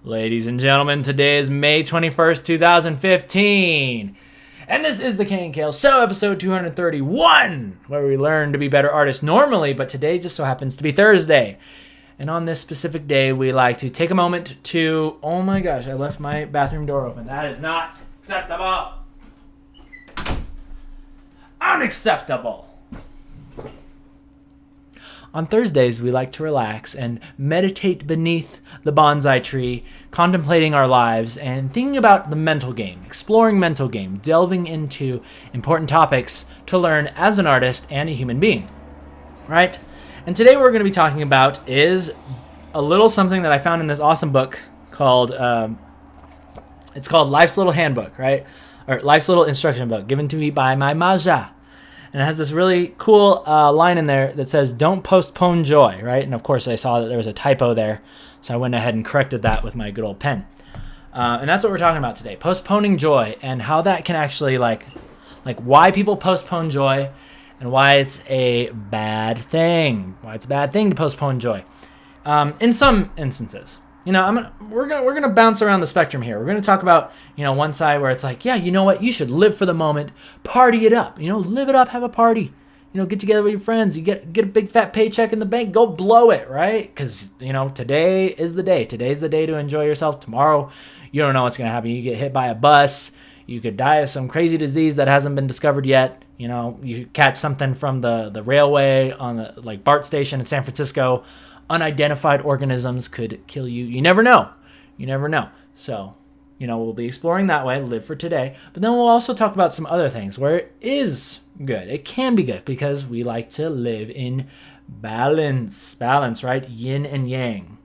Ladies and gentlemen, today is May 21st, 2015. And this is the KNKL Show, episode 231, where we learn to be better artists normally, but today just so happens to be Thursday. And on this specific day, we like to take a moment to... Oh my gosh, I left my bathroom door open. That is not acceptable. Unacceptable. On Thursdays, we like to relax and meditate beneath the bonsai tree, contemplating our lives and thinking about the mental game, exploring mental game, delving into important topics to learn as an artist and a human being, right? And today what we're going to be talking about is a little something that I found in this awesome book called, it's called Life's Little Handbook, right? Or Life's Little Instruction Book, given to me by my Maja. And it has this really cool line in there that says, "Don't postpone joy," right? And of course, I saw that there was a typo there, so I went ahead and corrected that with my good old pen. And that's what we're talking about today, postponing joy, and how that can actually, like why people postpone joy, and why it's a bad thing. Why it's a bad thing to postpone joy. In some instances. You know, we're gonna bounce around the spectrum here. We're gonna talk about, one side where it's like, yeah, you know what, you should live for the moment, party it up, live it up, have a party, get together with your friends, you get a big fat paycheck in the bank, go blow it, right? Because today is the day. Today's the day to enjoy yourself. Tomorrow, you don't know what's gonna happen. You get hit by a bus, you could die of some crazy disease that hasn't been discovered yet. You catch something from the railway on the BART station in San Francisco. Unidentified organisms could kill you. You never know. So, we'll be exploring that way, live for today. But then we'll also talk about some other things where it is good. It can be good because we like to live in balance. Balance, right? Yin and yang.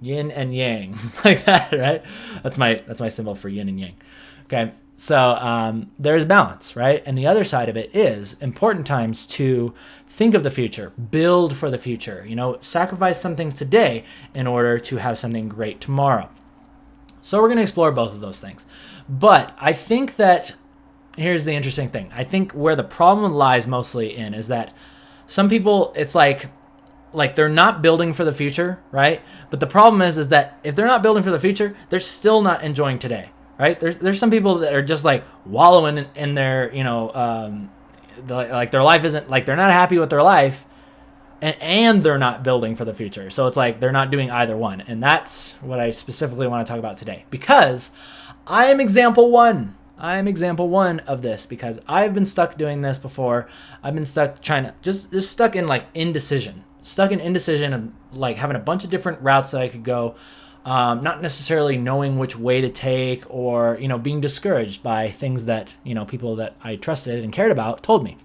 Yin and yang. Like that, right? That's my symbol for yin and yang. Okay. So there's balance, right? And the other side of it is important times to think of the future, build for the future, sacrifice some things today in order to have something great tomorrow. So we're going to explore both of those things. But I think that here's the interesting thing. I think where the problem lies mostly in is that some people, it's like they're not building for the future, right? But the problem is that if they're not building for the future, they're still not enjoying today. Right? There's some people that are just wallowing in their, their life isn't, they're not happy with their life and they're not building for the future. So it's they're not doing either one. And that's what I specifically want to talk about today, because I am example one. I am example one of this because I've been stuck doing this before. I've been stuck trying to just stuck in indecision, and having a bunch of different routes that I could go. Not necessarily knowing which way to take, or being discouraged by things that people that I trusted and cared about told me.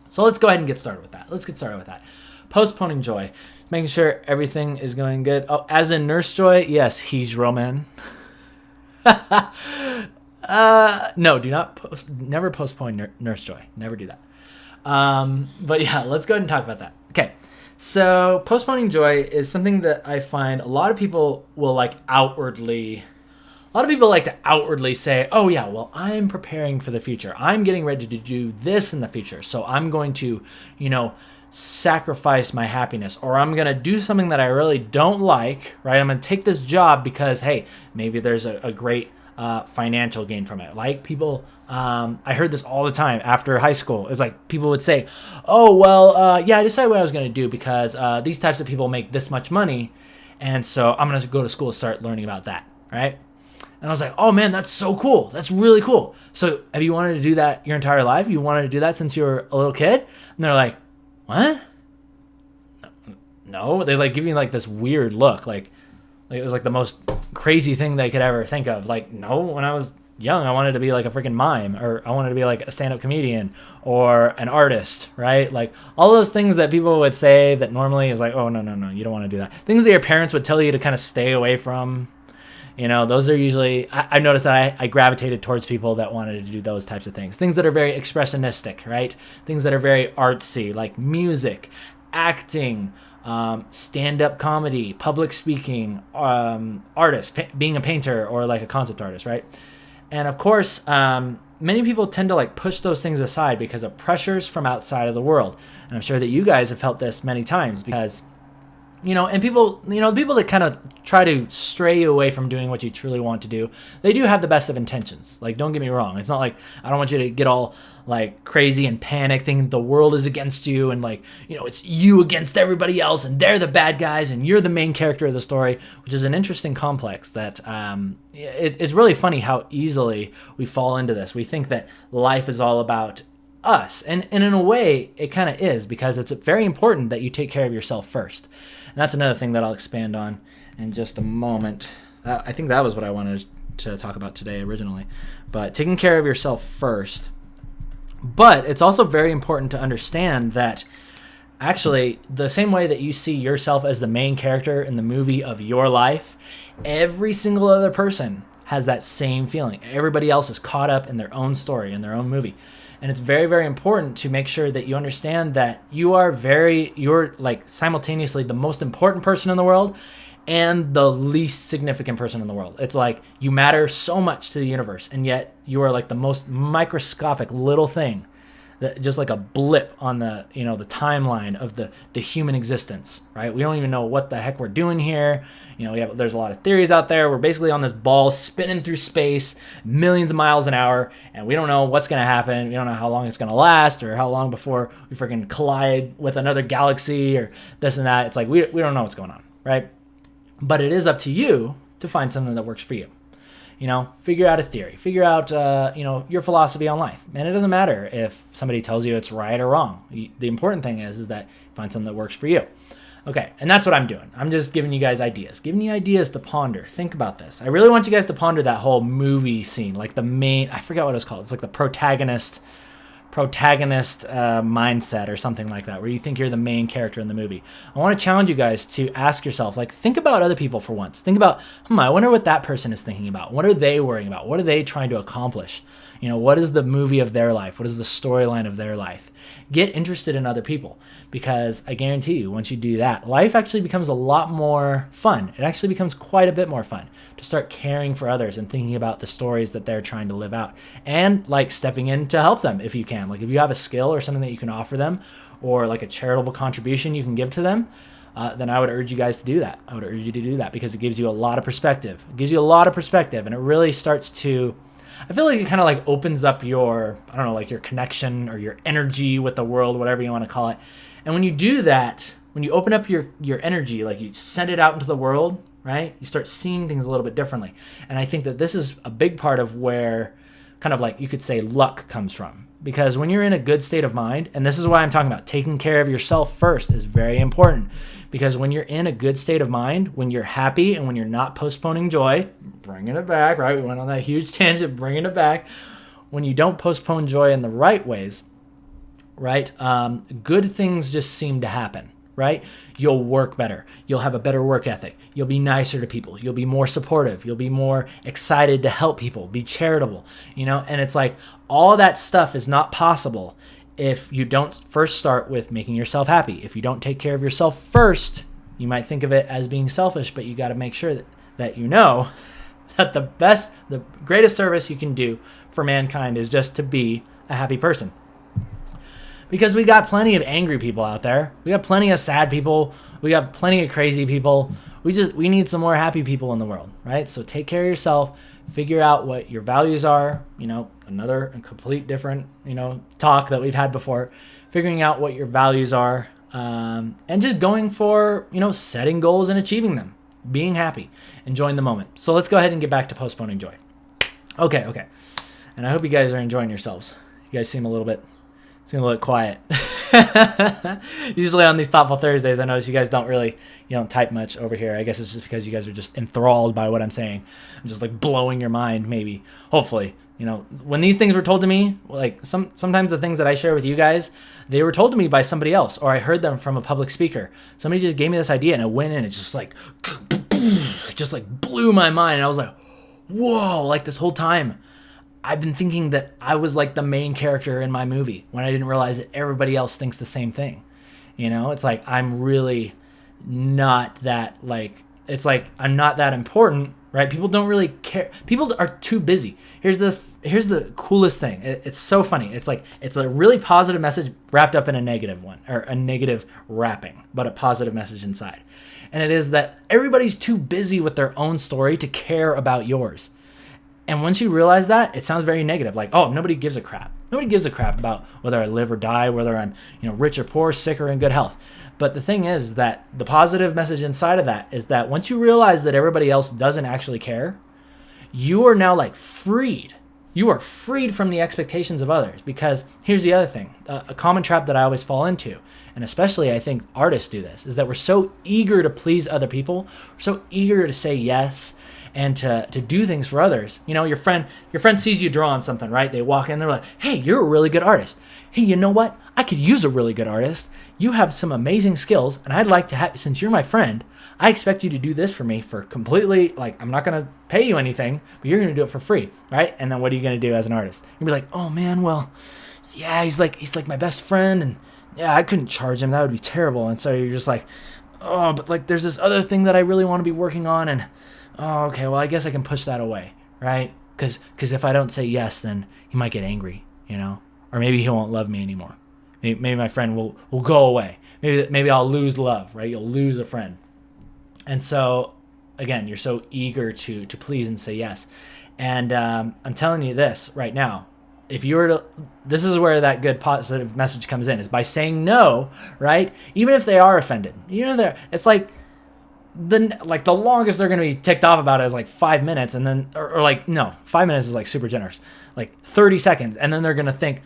So let's go ahead and get started with that. Postponing joy, making sure everything is going good. Oh, as in Nurse Joy, yes, he's Roman. No, do not never postpone Nurse Joy. Never do that. But yeah, let's go ahead and talk about that. Okay. So postponing joy is something that I find a lot of people will like to outwardly say, oh yeah, well, I'm preparing for the future. I'm getting ready to do this in the future. So I'm going to, sacrifice my happiness, or I'm going to do something that I really don't like, right? I'm going to take this job because, hey, maybe there's a great financial gain from it. Like people, I heard this all the time after high school. It's people would say, oh, well, yeah, I decided what I was going to do because these types of people make this much money. And so I'm going to go to school and start learning about that, right? And I was like, oh man, that's so cool. That's really cool. So have you wanted to do that your entire life? You wanted to do that since you were a little kid? And they're like, what? No, they give you this weird look. It was the most crazy thing they could ever think of. No, when I was young, I wanted to be a freaking mime, or I wanted to be a stand-up comedian or an artist, right? All those things that people would say that normally is oh, no, you don't want to do that. Things that your parents would tell you to kind of stay away from. Those are usually, I've noticed that I gravitated towards people that wanted to do those types of things. Things that are very expressionistic, right? Things that are very artsy, like music, acting, stand-up comedy, public speaking, artist, being a painter or a concept artist, right? And of course, many people tend to push those things aside because of pressures from outside of the world. And I'm sure that you guys have felt this many times because And people, people that kind of try to stray you away from doing what you truly want to do, they do have the best of intentions. Like, don't get me wrong. It's not like I don't want you to get all like crazy and panic thinking the world is against you and like, it's you against everybody else and they're the bad guys and you're the main character of the story, which is an interesting complex that it's really funny how easily we fall into this. We think that life is all about us. And in a way, it kind of is, because it's very important that you take care of yourself first. And that's another thing that I'll expand on in just a moment. I think that was what I wanted to talk about today originally. But taking care of yourself first. But it's also very important to understand that actually the same way that you see yourself as the main character in the movie of your life, every single other person has that same feeling. Everybody else is caught up in their own story, in their own movie. And it's very, very important to make sure that you understand that you're like simultaneously the most important person in the world and the least significant person in the world. It's like you matter so much to the universe, and yet you are like the most microscopic little thing, that just like a blip on the the timeline of the human existence, right? We don't even know what the heck we're doing here. There's a lot of theories out there. We're basically on this ball spinning through space, millions of miles an hour, and we don't know what's going to happen. We don't know how long it's going to last, or how long before we freaking collide with another galaxy or this and that. It's like we don't know what's going on, right? But it is up to you to find something that works for you. Figure out a theory, figure out, your philosophy on life. And it doesn't matter if somebody tells you it's right or wrong. The important thing is that you find something that works for you. Okay, and that's what I'm doing. I'm just giving you guys ideas, giving you ideas to ponder. Think about this. I really want you guys to ponder that whole movie scene, like the main, I forgot what it's called. It's like the protagonist mindset or something like that, where you think you're the main character in the movie. I want to challenge you guys to ask yourself, like, think about other people for once. Think about, I wonder what that person is thinking about. What are they worrying about? What are they trying to accomplish? What is the movie of their life? What is the storyline of their life? Get interested in other people, because I guarantee you, once you do that, life actually becomes a lot more fun. It actually becomes quite a bit more fun to start caring for others and thinking about the stories that they're trying to live out, and like stepping in to help them if you can. Like if you have a skill or something that you can offer them, or like a charitable contribution you can give to them, then I would urge you guys to do that. I would urge you to do that, because it gives you a lot of perspective. It gives you a lot of perspective, and it really starts to, I feel like it kind of like opens up your, like your connection or your energy with the world, whatever you want to call it. And when you do that, when you open up your energy, like you send it out into the world, right? You start seeing things a little bit differently. And I think that this is a big part of where kind of like you could say luck comes from. Because when you're in a good state of mind, and this is why I'm talking about taking care of yourself first is very important. Because when you're in a good state of mind, when you're happy and when you're not postponing joy, bringing it back, right? We went on that huge tangent, bringing it back. When you don't postpone joy in the right ways, right? Good things just seem to happen, right? You'll work better. You'll have a better work ethic. You'll be nicer to people. You'll be more supportive. You'll be more excited to help people, be charitable, and it's like all that stuff is not possible if you don't first start with making yourself happy. If you don't take care of yourself first, you might think of it as being selfish, but you got to make sure that you know that the greatest service you can do for mankind is just to be a happy person. Because we got plenty of angry people out there. We got plenty of sad people. We got plenty of crazy people. We need some more happy people in the world, right? So take care of yourself. Figure out what your values are. Another complete different, talk that we've had before. Figuring out what your values are, and just going for, setting goals and achieving them. Being happy, enjoying the moment. So let's go ahead and get back to postponing joy. Okay. And I hope you guys are enjoying yourselves. You guys seem a little bit quiet. Usually on these Thoughtful Thursdays, I notice you guys don't type much over here. I guess it's just because you guys are just enthralled by what I'm saying. I'm just like blowing your mind, maybe. Hopefully. When these things were told to me, like sometimes the things that I share with you guys, they were told to me by somebody else, or I heard them from a public speaker. Somebody just gave me this idea and it went in, it just like, it just like blew my mind. And I was like, whoa, like this whole time I've been thinking that I was like the main character in my movie, when I didn't realize that everybody else thinks the same thing. It's like I'm really not that, like, it's like I'm not that important, right? People don't really care. People are too busy. Here's the coolest thing. It's so funny. It's like it's a really positive message wrapped up in a negative one, or a negative wrapping, but a positive message inside. And it is that everybody's too busy with their own story to care about yours. And once you realize that, it sounds very negative. Like, oh, nobody gives a crap. Nobody gives a crap about whether I live or die, whether I'm, rich or poor, sick or in good health. But the thing is that the positive message inside of that is that once you realize that everybody else doesn't actually care, you are now like freed. You are freed from the expectations of others. Because here's the other thing, a common trap that I always fall into, and especially I think artists do this, is that we're so eager to please other people. We're so eager to say yes and to do things for others. Your friend sees you draw on something, right? They walk in, they're like, hey, you're a really good artist. Hey, you know what? I could use a really good artist. You have some amazing skills, and I'd like to have, since you're my friend, I expect you to do this for me for completely, like, I'm not going to pay you anything, but you're going to do it for free, right? And then what are you going to do as an artist? You'll be like, oh man, well, yeah, he's like my best friend, and yeah, I couldn't charge him. That would be terrible. And so you're just like, oh, but like there's this other thing that I really want to be working on, and oh, okay, well, I guess I can push that away, right? Because if I don't say yes, then he might get angry, or maybe he won't love me anymore. Maybe my friend will go away. Maybe I'll lose love, right? You'll lose a friend. And so, again, you're so eager to please and say yes. And I'm telling you this right now. If you were to, this is where that good positive message comes in, is by saying no, right? Even if they are offended, it's like the longest they're going to be ticked off about it is like 5 minutes, and then, or like, no, 5 minutes is like super generous, like 30 seconds. And then they're going to think,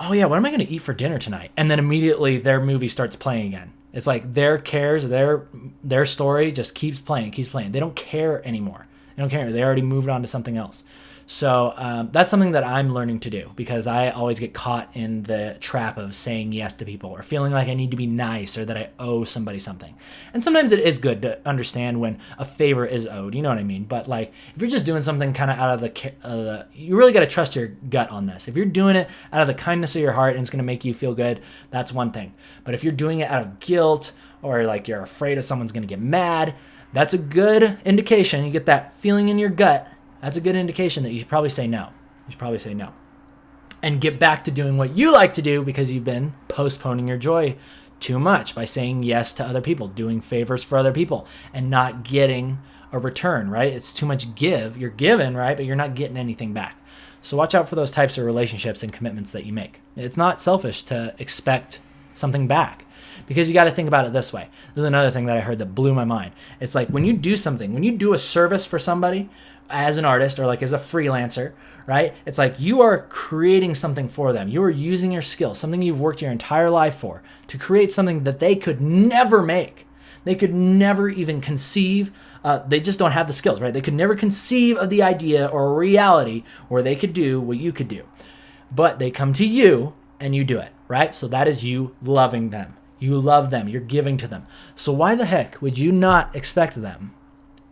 oh yeah, what am I going to eat for dinner tonight? And then immediately their movie starts playing again. It's like their cares, their story just keeps playing. They don't care anymore. They don't care. They already moved on to something else. So that's something that I'm learning to do, because I always get caught in the trap of saying yes to people, or feeling like I need to be nice, or that I owe somebody something. And sometimes it is good to understand when a favor is owed, you know what I mean? But like, if you're just doing something kind of out of the you really got to trust your gut on this. If you're doing it out of the kindness of your heart and it's going to make you feel good, that's one thing. But if you're doing it out of guilt, or like you're afraid of someone's going to get mad, that's a good indication. You get that feeling in your gut. That's a good indication that you should probably say no. And get back to doing what you like to do, because you've been postponing your joy too much by saying yes to other people, doing favors for other people, and not getting a return, right? It's too much give. You're giving, right? But you're not getting anything back. So watch out for those types of relationships and commitments that you make. It's not selfish to expect something back, because you got to think about it this way. There's another thing that I heard that blew my mind. It's like when you do something, when you do a service for somebody, as an artist or like as a freelancer, right? It's like you are creating something for them. You are using your skills, something you've worked your entire life for, to create something that they could never make. They could never even conceive. They just don't have the skills, right? They could never conceive of the idea or a reality where they could do what you could do. But they come to you and you do it, right? So that is you loving them. You love them. You're giving to them. So why the heck would you not expect them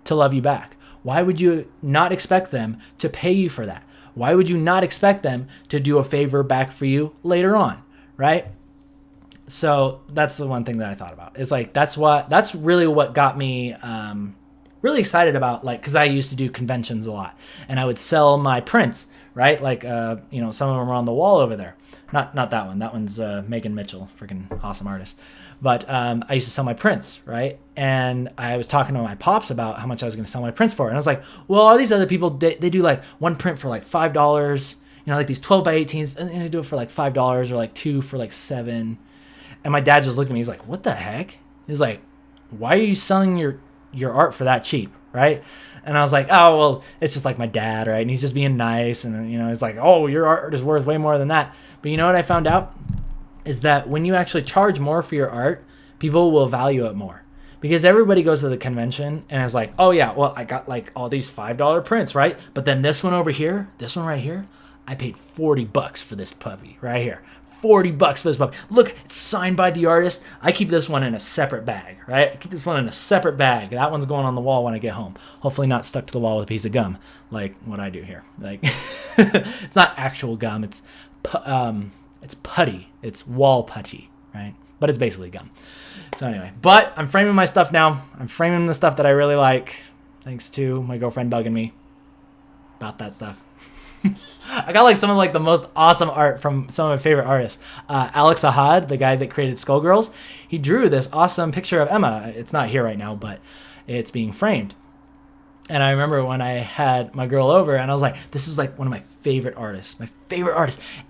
to love you back? Why would you not expect them to pay you for that? Why would you not expect them to do a favor back for you later on, right? So that's the one thing that I thought about. It's like, that's really what got me really excited about, like, because I used to do conventions a lot, and I would sell my prints, right? Like, some of them are on the wall over there. Not that one. That one's Megan Mitchell, freaking awesome artist. But I used to sell my prints, right? And I was talking to my pops about how much I was going to sell my prints for. And I was like, well, all these other people, they do like one print for like $5, like these 12 by 18s, and they do it for like $5, or like two for like $7. And my dad just looked at me. He's like, what the heck? He's like, why are you selling your art for that cheap, right? And I was like, oh, well, it's just like my dad, right? And he's just being nice. And, it's like, oh, your art is worth way more than that. But you know what I found out? Is that when you actually charge more for your art, people will value it more. Because everybody goes to the convention and is like, oh yeah, well, I got like all these $5 prints, right? But then this one over here, this one right here, I paid $40 for this puppy right here. $40 for this puppy. Look, it's signed by the artist. I keep this one in a separate bag, right? I keep this one in a separate bag. That one's going on the wall when I get home. Hopefully not stuck to the wall with a piece of gum, like what I do here. Like, it's not actual gum. It's putty. It's wall putty, right? But it's basically gum. So anyway, but I'm framing my stuff now. I'm framing the stuff that I really like. thanks to my girlfriend bugging me about that stuff. I got like some of like the most awesome art from some of my favorite artists. Alex Ahad, the guy that created Skullgirls, he drew this awesome picture of Emma. It's not here right now, but it's being framed. And I remember when I had my girl over, and I was like, this is like one of my favorite artists.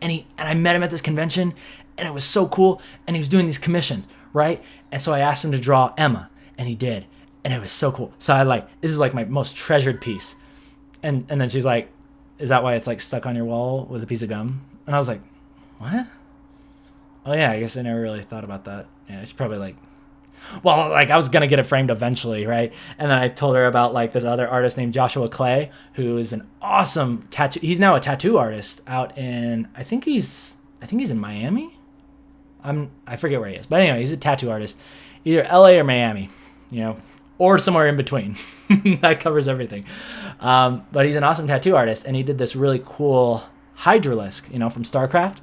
And I met him at this convention, and it was so cool. And he was doing these commissions, right? And so I asked him to draw Emma, and he did. And it was so cool. So this is like my most treasured piece. And then she's like, is that why it's like stuck on your wall with a piece of gum? And I was like, what? Oh yeah, I guess I never really thought about that. Yeah, it's probably like, well, like I was going to get it framed eventually, right? And then I told her about like this other artist named Joshua Clay, who is an awesome tattoo. He's now a tattoo artist out in, I think he's in Miami. I forget where he is. But anyway, he's a tattoo artist, either LA or Miami, or somewhere in between. That covers everything. But he's an awesome tattoo artist, and he did this really cool Hydralisk, from StarCraft.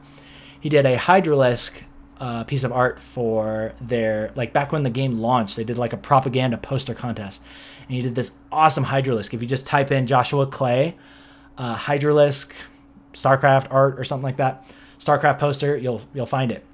He did a Hydralisk piece of art for their, like back when the game launched, they did like a propaganda poster contest. And he did this awesome Hydralisk. If you just type in Joshua Clay, Hydralisk, StarCraft art or something like that, StarCraft poster, you'll find it.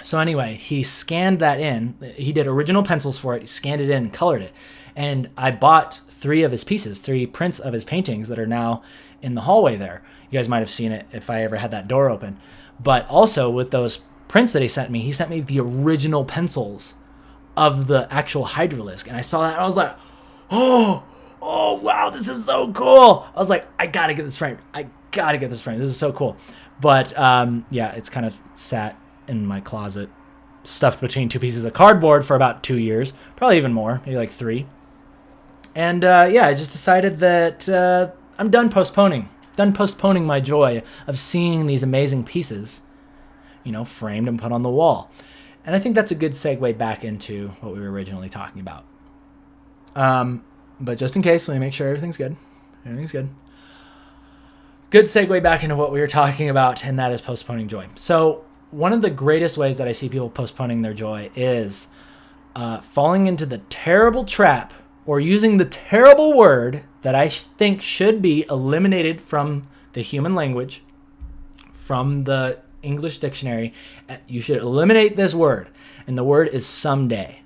So anyway, he scanned that in. He did original pencils for it. He scanned it in and colored it. And I bought 3 of his pieces, 3 prints of his paintings that are now in the hallway there. You guys might have seen it if I ever had that door open. But also with those prints that he sent me the original pencils of the actual Hydralisk. And I saw that and I was like, oh wow, this is so cool. I was like, I gotta get this framed. This is so cool. But yeah, it's kind of sat in my closet, stuffed between 2 pieces of cardboard for about 2 years, probably even more, maybe like 3. And yeah, I just decided that I'm done postponing my joy of seeing these amazing pieces, framed and put on the wall. And I think that's a good segue back into what we were originally talking about. But just in case, let me make sure everything's good. Good segue back into what we were talking about, and that is postponing joy. So one of the greatest ways that I see people postponing their joy is falling into the terrible trap or using the terrible word that I think should be eliminated from the human language, from the English dictionary. You should eliminate this word, and the word is someday.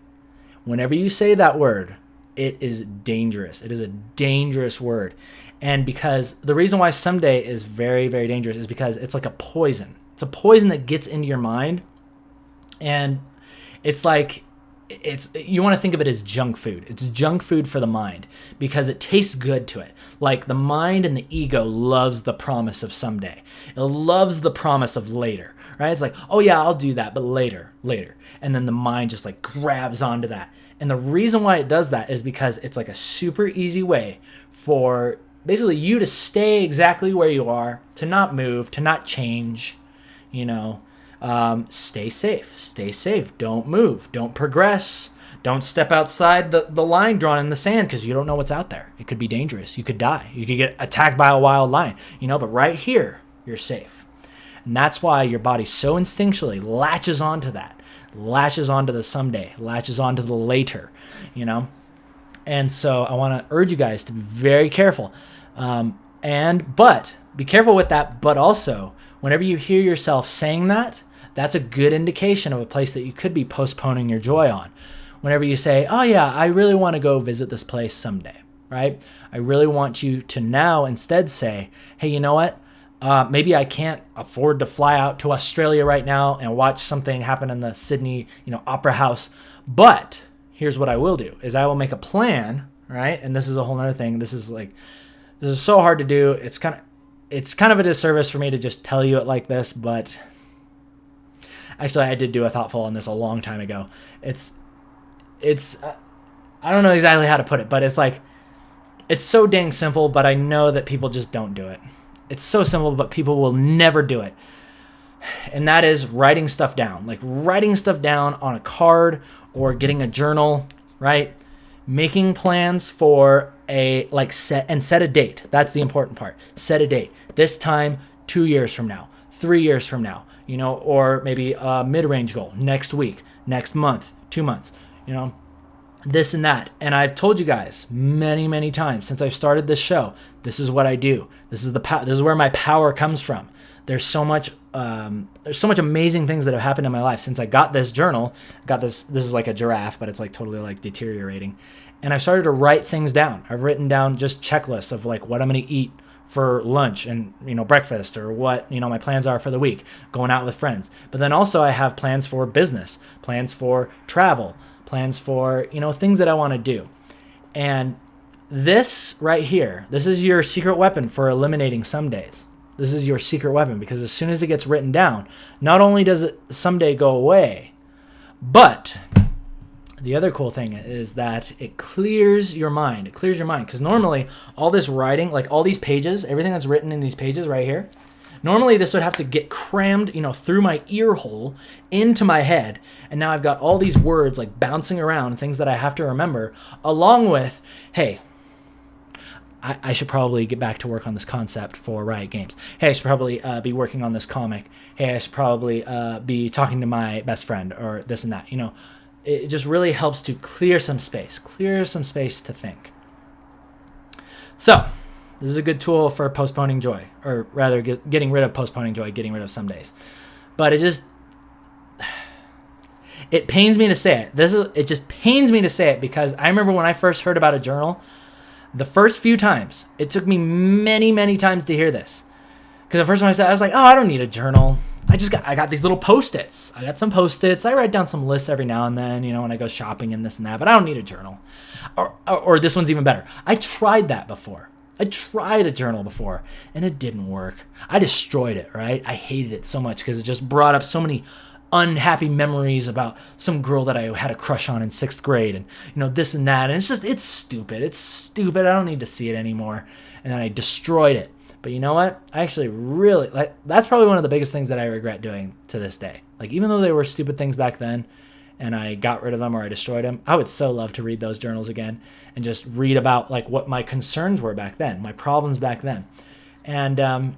Whenever you say that word, it is dangerous. It is a dangerous word. And because the reason why someday is very, very dangerous is because it's like a poison. It's a poison that gets into your mind, and it's like, you want to think of it as junk food. It's junk food for the mind because it tastes good to it. Like the mind and the ego loves the promise of someday. It loves the promise of later, right? It's like, oh yeah, I'll do that, but later. And then the mind just like grabs onto that. And the reason why it does that is because it's like a super easy way for basically you to stay exactly where you are, to not move, to not change, stay safe, don't move, don't progress, don't step outside the line drawn in the sand because you don't know what's out there. It could be dangerous. You could die. You could get attacked by a wild lion, but right here, you're safe. And that's why your body so instinctually latches onto that, latches onto the someday, latches onto the later, And so I want to urge you guys to be very careful. But be careful with that, but also whenever you hear yourself saying that, that's a good indication of a place that you could be postponing your joy on. Whenever you say, oh yeah, I really want to go visit this place someday, right? I really want you to now instead say, hey, you know what? Maybe I can't afford to fly out to Australia right now and watch something happen in the Sydney, Opera House. But here's what I will do is I will make a plan, right? And this is a whole other thing. This is so hard to do. It's kind of a disservice for me to just tell you it like this, but actually I did do a thoughtful on this a long time ago. It's I don't know exactly how to put it, but it's so dang simple, but I know that people just don't do it. It's so simple, but people will never do it. And that is writing stuff down, like writing stuff down on a card or getting a journal, right? Making plans for set a date. That's the important part. Set a date. This time, 2 years from now, 3 years from now, or maybe a mid-range goal next week, next month, 2 months, this and that. And I've told you guys many, many times since I've started this show, this is what I do. This is where my power comes from. There's so much amazing things that have happened in my life since I got this journal. This is like a giraffe, but it's like totally like deteriorating. And I've started to write things down. I've written down just checklists of like what I'm going to eat for lunch and, breakfast, or what, my plans are for the week, going out with friends. But then also I have plans for business, plans for travel, plans for, things that I want to do. And this right here, this is your secret weapon for eliminating some days. This is your secret weapon, because as soon as it gets written down, not only does it someday go away, but the other cool thing is that it clears your mind. It clears your mind, because normally all this writing, like all these pages, everything that's written in these pages right here, normally this would have to get crammed, through my ear hole into my head. And now I've got all these words like bouncing around, things that I have to remember, along with, hey, I should probably get back to work on this concept for Riot Games. Hey, I should probably be working on this comic. Hey, I should probably be talking to my best friend, or this and that. It just really helps to clear some space to think. So this is a good tool for postponing joy, or rather getting rid of postponing joy, getting rid of some days. But it pains me to say it. It just pains me to say it, because I remember when I first heard about a journal, the first few times, it took me many, many times to hear this. Because the first one I said, I was like, oh, I don't need a journal. I got these little Post-its. I got some Post-its. I write down some lists every now and then, when I go shopping and this and that, but I don't need a journal. Or this one's even better. I tried that before. I tried a journal before, and it didn't work. I destroyed it, right? I hated it so much because it just brought up so many unhappy memories about some girl that I had a crush on in 6th grade, and this and that, and it's stupid. I don't need to see it anymore. And then I destroyed it. But you know what? I actually really that's probably one of the biggest things that I regret doing to this day. Like, even though they were stupid things back then and I got rid of them or I destroyed them, I would so love to read those journals again and just read about like what my concerns were back then, my problems back then. And and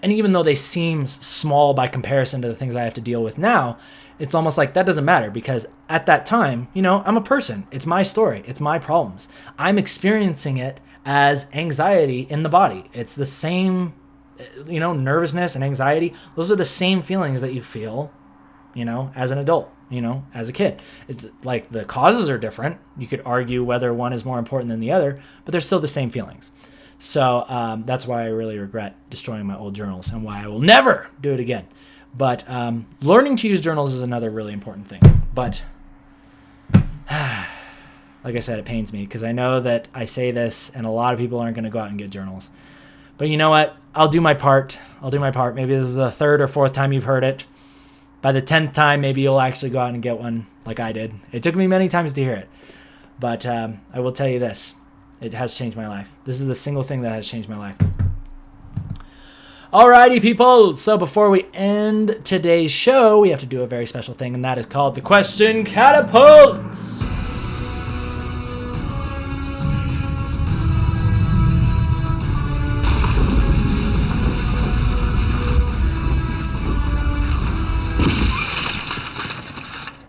even though they seem small by comparison to the things I have to deal with now, it's almost like that doesn't matter, because at that time, I'm a person. It's my story. It's my problems. I'm experiencing it as anxiety in the body. It's the same, nervousness and anxiety. Those are the same feelings that you feel, as an adult, as a kid. It's like the causes are different. You could argue whether one is more important than the other, but they're still the same feelings. So that's why I really regret destroying my old journals, and why I will never do it again. But learning to use journals is another really important thing. But like I said, it pains me, because I know that I say this and a lot of people aren't going to go out and get journals. But you know what? I'll do my part. Maybe this is the 3rd or 4th time you've heard it. By the 10th time, maybe you'll actually go out and get one like I did. It took me many times to hear it. But I will tell you this. It has changed my life. This is the single thing that has changed my life. Alrighty, people. So before we end today's show, we have to do a very special thing, and that is called the Question Catapults.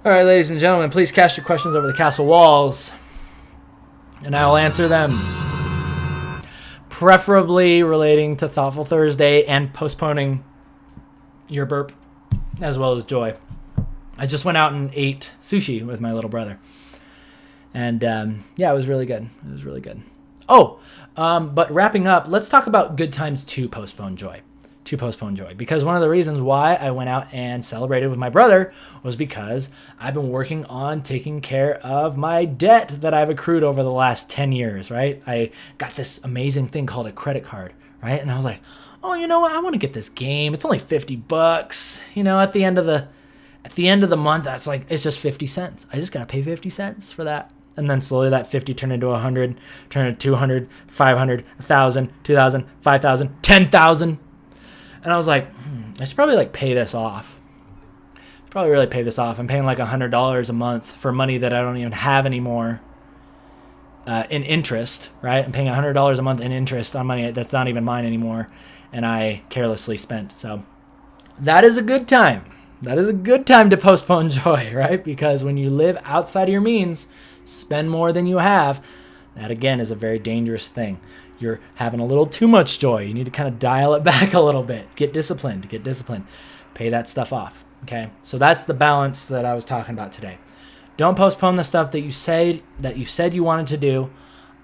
All right, ladies and gentlemen, please cast your questions over the castle walls, and I will answer them. Preferably relating to Thoughtful Thursday and postponing your burp, as well as joy. I just went out and ate sushi with my little brother. And it was really good. But wrapping up, let's talk about good times to postpone joy. Because one of the reasons why I went out and celebrated with my brother was because I've been working on taking care of my debt that I've accrued over the last 10 years, right? I got this amazing thing called a credit card, right? And I was like, oh, you know what? I want to get this game. It's only $50. At the end of the month, that's like, it's just 50 cents. I just got to pay 50 cents for that. And then slowly that 50 turned into 100, turned into 200, 500, 1,000, 2,000, 5,000, 10,000. And I was like, I should probably pay this off. Probably really pay this off. I'm paying like $100 a month for money that I don't even have anymore in interest, right? I'm paying $100 a month in interest on money that's not even mine anymore, and I carelessly spent. So that is a good time. that is a good time to postpone joy, right? Because when you live outside of your means, spend more than you have, that again is a very dangerous thing. You're having a little too much joy. You need to kind of dial it back a little bit. Get disciplined. Pay that stuff off. Okay. So that's the balance that I was talking about today. Don't postpone the stuff that you said you wanted to do.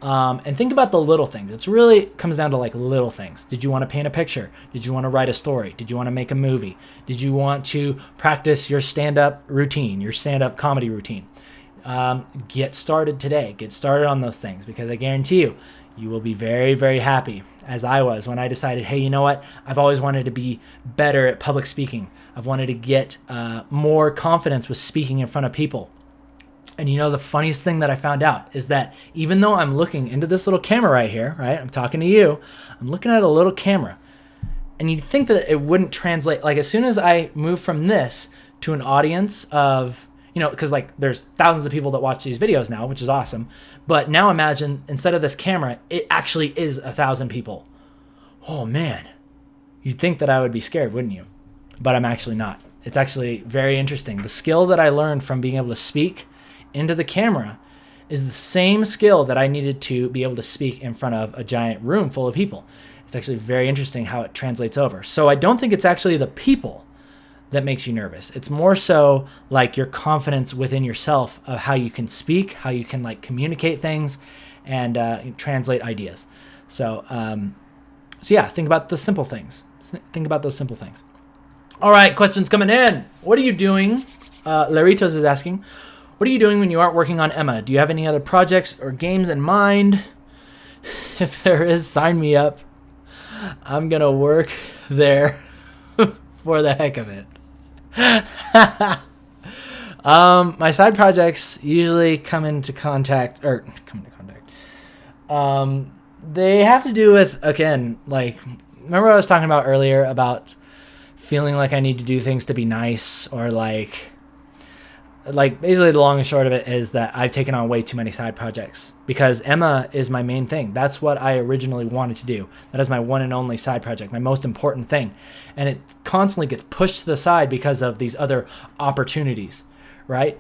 And think about the little things. It's really comes down to like little things. Did you want to paint a picture? Did you want to write a story? Did you want to make a movie? Did you want to practice your stand-up routine, your stand-up comedy routine? Get started today. Get started on those things, because I guarantee you will be very, very happy, as I was when I decided, hey, you know what? I've always wanted to be better at public speaking. I've wanted to get more confidence with speaking in front of people. And you know, the funniest thing that I found out is that even though I'm looking into this little camera right here, right? I'm talking to you. I'm looking at a little camera. And you'd think that it wouldn't translate. Like as soon as I move from this to an audience of, you know, because like there's thousands of people that watch these videos now, which is awesome. But now imagine instead of this camera, it actually is 1,000 people. Oh man, you'd think that I would be scared, wouldn't you? But I'm actually not. It's actually very interesting. The skill that I learned from being able to speak into the camera is the same skill that I needed to be able to speak in front of a giant room full of people. It's actually very interesting how it translates over. So I don't think it's actually the people that makes you nervous. It's more so like your confidence within yourself of how you can speak, how you can like communicate things and translate ideas. So yeah, think about the simple things. Think about those simple things. All right, questions coming in. What are you doing? Laritos is asking, what are you doing when you aren't working on Emma? Do you have any other projects or games in mind? If there is, sign me up. I'm going to work there for the heck of it. My side projects usually come into contact. They have to do with, again, like, remember what I was talking about earlier about feeling like I need to do things to be nice, or like basically the long and short of it is that I've taken on way too many side projects because Emma is my main thing. That's what I originally wanted to do. That is my one and only side project, my most important thing. And it constantly gets pushed to the side because of these other opportunities, right?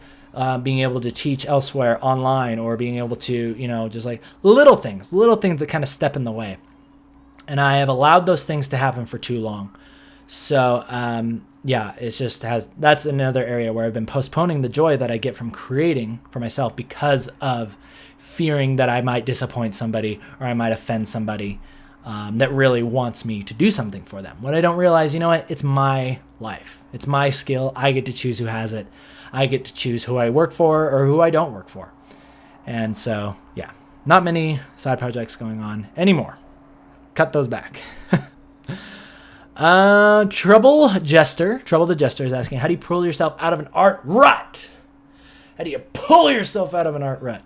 Being able to teach elsewhere online, or being able to, you know, just like little things that kind of step in the way. And I have allowed those things to happen for too long. So, yeah, it's just that's another area where I've been postponing the joy that I get from creating for myself because of fearing that I might disappoint somebody or I might offend somebody that really wants me to do something for them. What I don't realize, you know what? It's my life. It's my skill. I get to choose who has it. I get to choose who I work for or who I don't work for. And so, yeah, not many side projects going on anymore. Cut those back. Trouble the Jester is asking, how do you pull yourself out of an art rut? How do you pull yourself out of an art rut?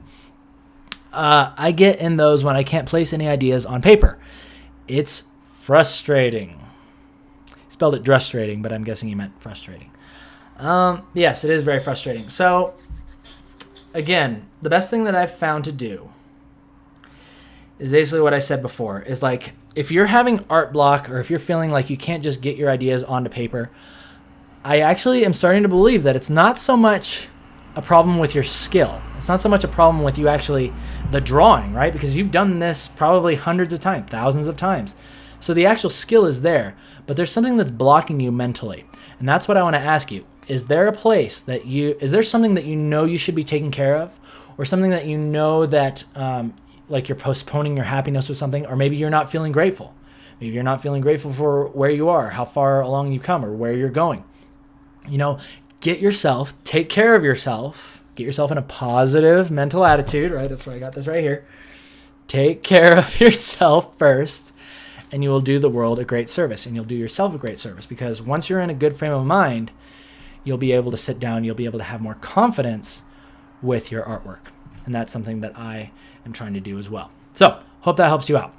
I get in those when I can't place any ideas on paper. It's frustrating. He spelled it drustrating, but I'm guessing he meant frustrating. Yes, it is very frustrating. So, again, the best thing that I've found to do is basically what I said before, is like, if you're having art block or if you're feeling like you can't just get your ideas onto paper, I actually am starting to believe that it's not so much a problem with your skill. It's not so much a problem with you actually, the drawing, right? Because you've done this probably hundreds of times, thousands of times. So the actual skill is there, but there's something that's blocking you mentally. And that's what I want to ask you. Is there something that you know you should be taking care of? Or something that you know that, like you're postponing your happiness with something, or maybe you're not feeling grateful. Maybe you're not feeling grateful for where you are, how far along you come, or where you're going. You know, take care of yourself, get yourself in a positive mental attitude, right? That's why I got this right here. Take care of yourself first, and you will do the world a great service, and you'll do yourself a great service, because once you're in a good frame of mind, you'll be able to sit down, you'll be able to have more confidence with your artwork. And that's something that I am trying to do as well. So, hope that helps you out.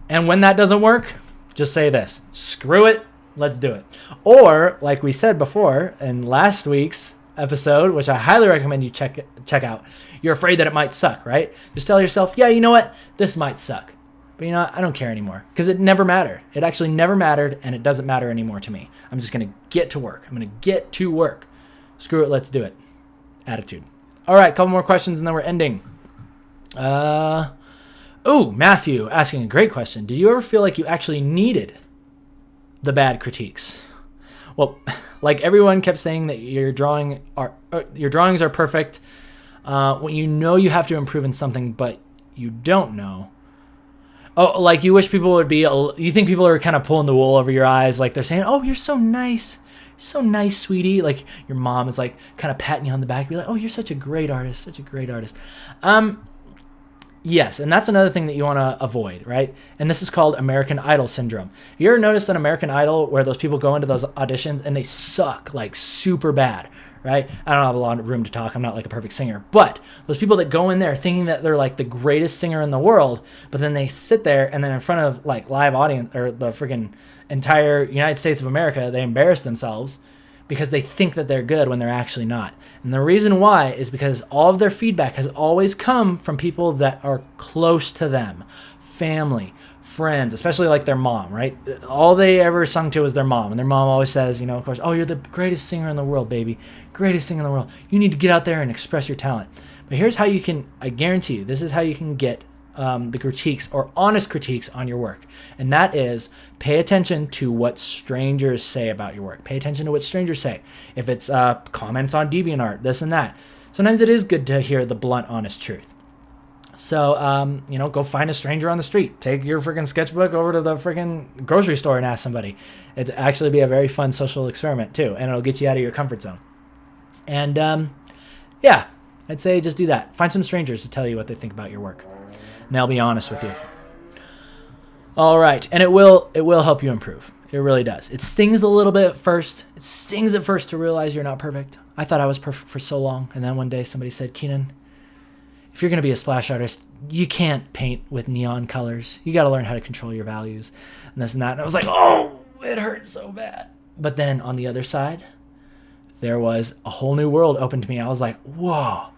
And when that doesn't work, just say this: screw it, let's do it. Or, like we said before in last week's episode, which I highly recommend you check out, you're afraid that it might suck, right? Just tell yourself, yeah, you know what? This might suck. But you know what? I don't care anymore because it never mattered. It actually never mattered, and it doesn't matter anymore to me. I'm just going to get to work. I'm going to get to work. Screw it. Let's do it. Attitude. All right. Couple more questions and then we're ending. Matthew asking a great question. Did you ever feel like you actually needed the bad critiques? Well, like everyone kept saying that your drawings are perfect. When you know you have to improve in something, but you don't know. Oh, like you wish people would be, you think people are kind of pulling the wool over your eyes. Like they're saying, oh, you're so nice. You're so nice, sweetie. Like your mom is like kind of patting you on the back. Be like, oh, you're such a great artist. Such a great artist. Yes, and that's another thing that you want to avoid, right? And this is called American Idol syndrome. You ever noticed on American Idol where those people go into those auditions and they suck like super bad, right? I don't have a lot of room to talk. I'm not like a perfect singer. But those people that go in there thinking that they're like the greatest singer in the world, but then they sit there and then in front of like live audience or the freaking entire United States of America, they embarrass themselves because they think that they're good when they're actually not. And the reason why is because all of their feedback has always come from people that are close to them, family, friends, especially like their mom, right? All they ever sung to was their mom. And their mom always says, you know, of course, oh, you're the greatest singer in the world, baby. Greatest singer in the world. You need to get out there and express your talent. But here's how you can, I guarantee you, this is how you can get the critiques or honest critiques on your work. And that is pay attention to what strangers say about your work. Pay attention to what strangers say. If it's comments on DeviantArt, this and that. Sometimes it is good to hear the blunt, honest truth. So, go find a stranger on the street. Take your freaking sketchbook over to the freaking grocery store and ask somebody. It'd actually be a very fun social experiment too. And it'll get you out of your comfort zone. And I'd say just do that. Find some strangers to tell you what they think about your work. And they'll be honest with you. All right. And it will help you improve. It really does. It stings a little bit at first. It stings at first to realize you're not perfect. I thought I was perfect for so long. And then one day somebody said, Keenan, if you're going to be a splash artist, you can't paint with neon colors. You got to learn how to control your values and this and that. And I was like, oh, it hurts so bad. But then on the other side, there was a whole new world open to me. I was like, whoa.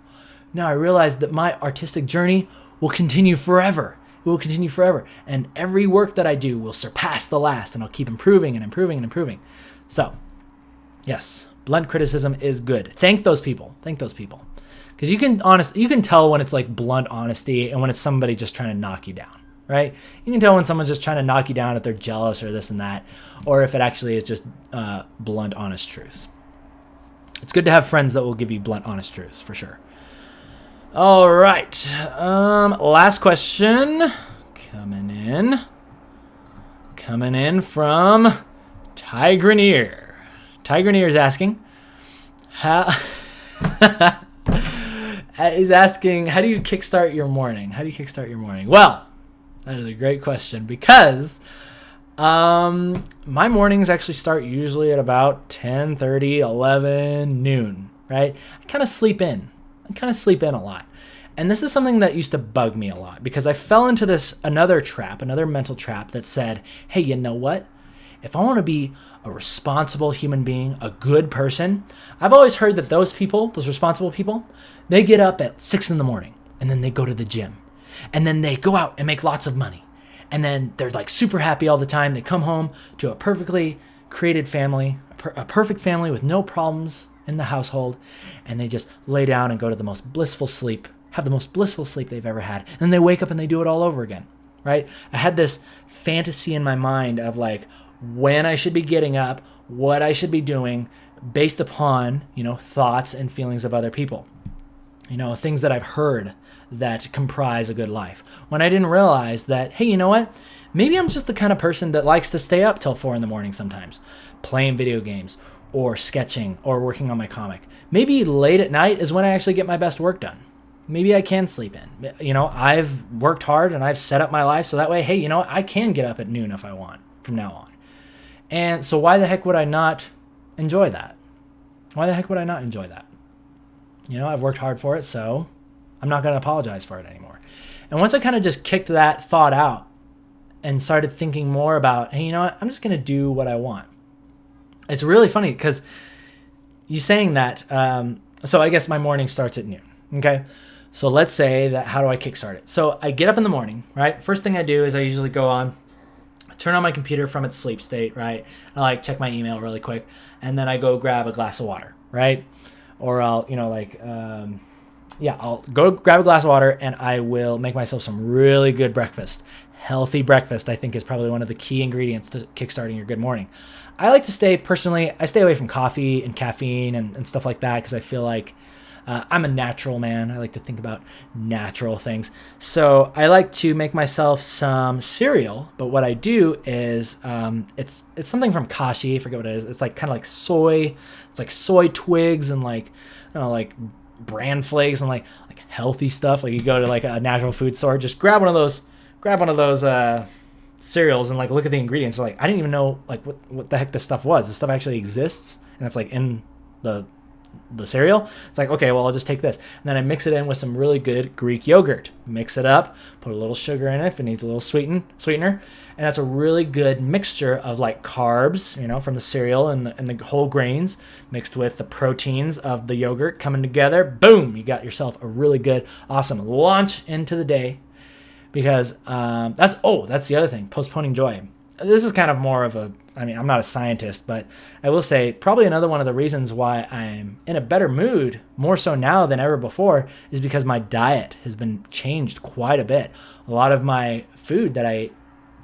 Now I realized that my artistic journey will continue forever. It will continue forever. And every work that I do will surpass the last, and I'll keep improving and improving and improving. So, yes, blunt criticism is good. Thank those people. Thank those people. Because you can tell when it's like blunt honesty and when it's somebody just trying to knock you down, right? You can tell when someone's just trying to knock you down if they're jealous or this and that, or if it actually is just blunt, honest truths. It's good to have friends that will give you blunt, honest truths, for sure. All right. Last question coming in from Tigranier. Tigranier is asking, he's asking, how do you kickstart your morning? How do you kickstart your morning? Well, that is a great question because my mornings actually start usually at about 10:30, 11, noon, right? I kind of sleep in a lot. And this is something that used to bug me a lot because I fell into another mental trap that said, hey, you know what? If I want to be a responsible human being, a good person, I've always heard that those responsible people, they get up at 6 a.m. and then they go to the gym and then they go out and make lots of money. And then they're like super happy all the time. They come home to a perfectly created family, a perfect family with no problems in the household, and they just lay down and go to the most blissful sleep, have the most blissful sleep they've ever had. And then they wake up and they do it all over again, right? I had this fantasy in my mind of like when I should be getting up, what I should be doing based upon, thoughts and feelings of other people, things that I've heard that comprise a good life. When I didn't realize that, hey, you know what? Maybe I'm just the kind of person that likes to stay up till 4 a.m. sometimes, playing video games, or sketching, or working on my comic. Maybe late at night is when I actually get my best work done. Maybe I can sleep in. I've worked hard and I've set up my life so that way, hey, I can get up at noon if I want from now on. And so why the heck would I not enjoy that? Why the heck would I not enjoy that? I've worked hard for it, so I'm not going to apologize for it anymore. And once I kind of just kicked that thought out and started thinking more about, hey, you know what? I'm just going to do what I want. It's really funny because you saying that, so I guess my morning starts at noon, okay? So let's say that, how do I kickstart it? So I get up in the morning, right? First thing I do is I usually go on, turn on my computer from its sleep state, right? I like check my email really quick, and then I go grab a glass of water, right? Or I'll, I'll go grab a glass of water and I will make myself some really good breakfast. Healthy breakfast, I think, is probably one of the key ingredients to kickstarting your good morning. I like to stay away from coffee and caffeine and stuff like that because I feel like I'm a natural man. I like to think about natural things. So I like to make myself some cereal, but what I do is it's something from Kashi. I forget what it is. It's like kind of like soy. It's like soy twigs and like, I don't know, like bran flakes and like healthy stuff. Like you go to like a natural food store, just grab one of those cereals and like look at the ingredients. So like I didn't even know like what the heck this stuff was. This stuff actually exists and it's like in the cereal. It's like, okay, well, I'll just take this. And then I mix it in with some really good Greek yogurt. Mix it up, put a little sugar in it if it needs a little sweetener. And that's a really good mixture of like carbs, from the cereal and the whole grains mixed with the proteins of the yogurt coming together. Boom, you got yourself a really good, awesome launch into the day. Because that's the other thing, postponing joy. This is kind of more of I'm not a scientist, but I will say probably another one of the reasons why I'm in a better mood, more so now than ever before, is because my diet has been changed quite a bit. A lot of my food that I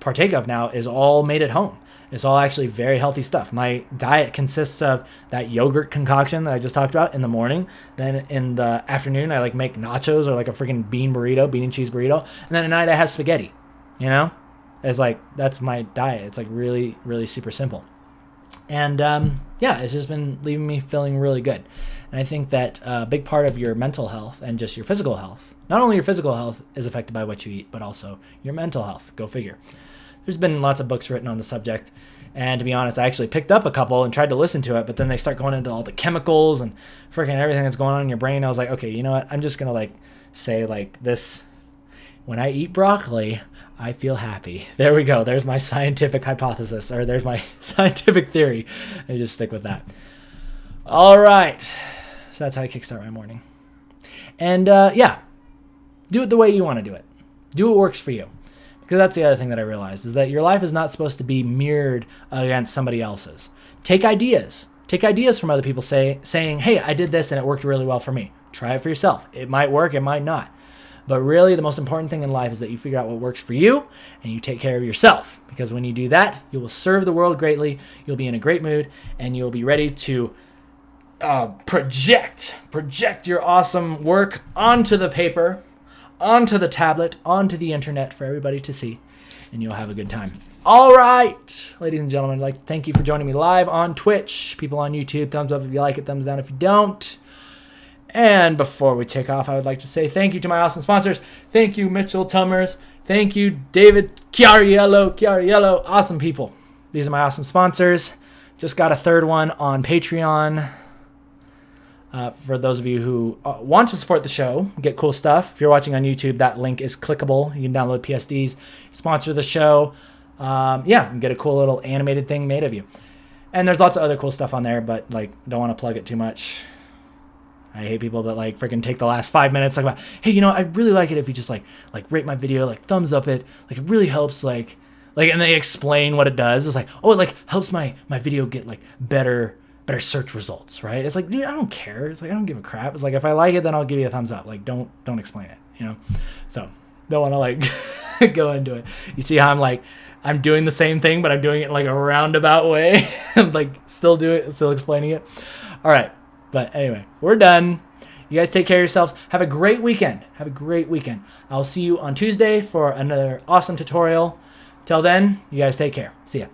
partake of now is all made at home. It's all actually very healthy stuff. My diet consists of that yogurt concoction that I just talked about in the morning. Then in the afternoon, I like make nachos or like a freaking bean and cheese burrito. And then at night I have spaghetti, It's like, that's my diet. It's like really, really super simple. And it's just been leaving me feeling really good. And I think that a big part of your mental health and just your physical health, not only your physical health is affected by what you eat, but also your mental health. Go figure. There's been lots of books written on the subject. And to be honest, I actually picked up a couple and tried to listen to it, but then they start going into all the chemicals and freaking everything that's going on in your brain. I was like, okay, you know what? I'm just going to like say like this. When I eat broccoli, I feel happy. There we go. There's my scientific hypothesis, or there's my scientific theory. I just stick with that. All right. So that's how I kickstart my morning. And do it the way you want to do it. Do what works for you. Because that's the other thing that I realized is that your life is not supposed to be mirrored against somebody else's. Take ideas. Take ideas from other people saying, hey, I did this and it worked really well for me. Try it for yourself. It might work, it might not. But really, the most important thing in life is that you figure out what works for you and you take care of yourself. Because when you do that, you will serve the world greatly, you'll be in a great mood, and you'll be ready to project your awesome work onto the paper, onto the tablet, onto the internet for everybody to see, and you'll have a good time. All right, ladies and gentlemen, I'd like to thank you for joining me live on Twitch. People on YouTube, thumbs up if you like it, thumbs down if you don't. And before we take off, I would like to say thank you to my awesome sponsors. Thank you, Mitchell Tummers. Thank you, David Chiariello. Awesome people. These are my awesome sponsors. Just got a third one on Patreon. For those of you who want to support the show, get cool stuff. If you're watching on YouTube, that link is clickable. You can download PSDs, sponsor the show. And get a cool little animated thing made of you. And there's lots of other cool stuff on there, but like, don't want to plug it too much. I hate people that like freaking take the last 5 minutes like, hey, I'd really like it if you just like rate my video, like thumbs up it, like it really helps, like, and they explain what it does. It's like, oh, it like helps my video get like better search results, right? It's like, dude, I don't care. It's like, I don't give a crap. It's like, if I like it, then I'll give you a thumbs up. Like, don't explain it, So don't want to like go into it. You see how I'm doing the same thing, but I'm doing it in like a roundabout way. I'm like still explaining it. All right. But anyway, we're done. You guys take care of yourselves. Have a great weekend. I'll see you on Tuesday for another awesome tutorial. Till then, you guys take care. See ya.